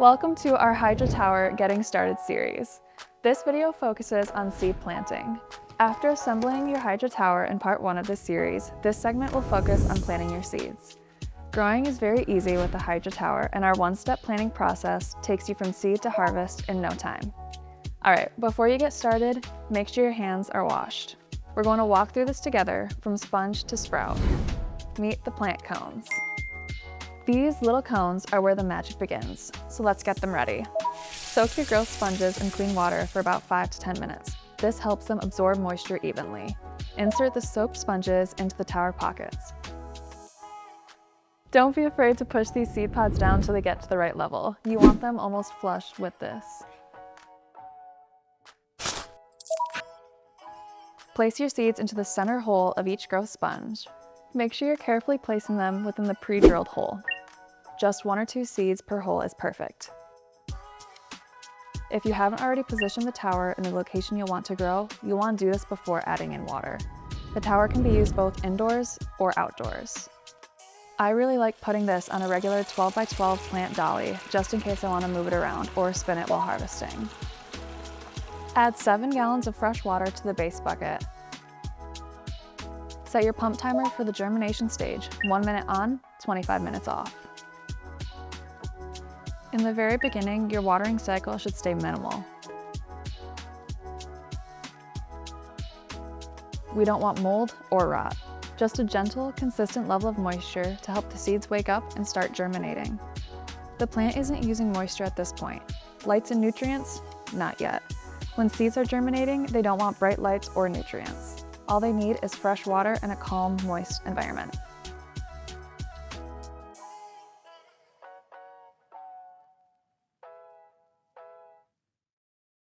Welcome to our Hydra Tower Getting Started series. This video focuses on seed planting. After assembling your Hydra Tower in part 1 of this series, this segment will focus on planting your seeds. Growing is very easy with the Hydra Tower, and our one-step planting process takes you from seed to harvest in no time. Alright, before you get started, make sure your hands are washed. We're going to walk through this together from sponge to sprout. Meet the plant cones. These little cones are where the magic begins, so let's get them ready. Soak your growth sponges in clean water for about 5 to 10 minutes. This helps them absorb moisture evenly. Insert the soaked sponges into the tower pockets. Don't be afraid to push these seed pods down till they get to the right level. You want them almost flush with this. Place your seeds into the center hole of each growth sponge. Make sure you're carefully placing them within the pre-drilled hole. Just 1 or 2 seeds per hole is perfect. If you haven't already positioned the tower in the location you'll want to grow, you'll want to do this before adding in water. The tower can be used both indoors or outdoors. I really like putting this on a regular 12 by 12 plant dolly, just in case I want to move it around or spin it while harvesting. Add 7 gallons of fresh water to the base bucket. Set your pump timer for the germination stage, 1 minute on, 25 minutes off. In the very beginning, your watering cycle should stay minimal. We don't want mold or rot, just a gentle, consistent level of moisture to help the seeds wake up and start germinating. The plant isn't using moisture at this point. Lights and nutrients? Not yet. When seeds are germinating, they don't want bright lights or nutrients. All they need is fresh water and a calm, moist environment.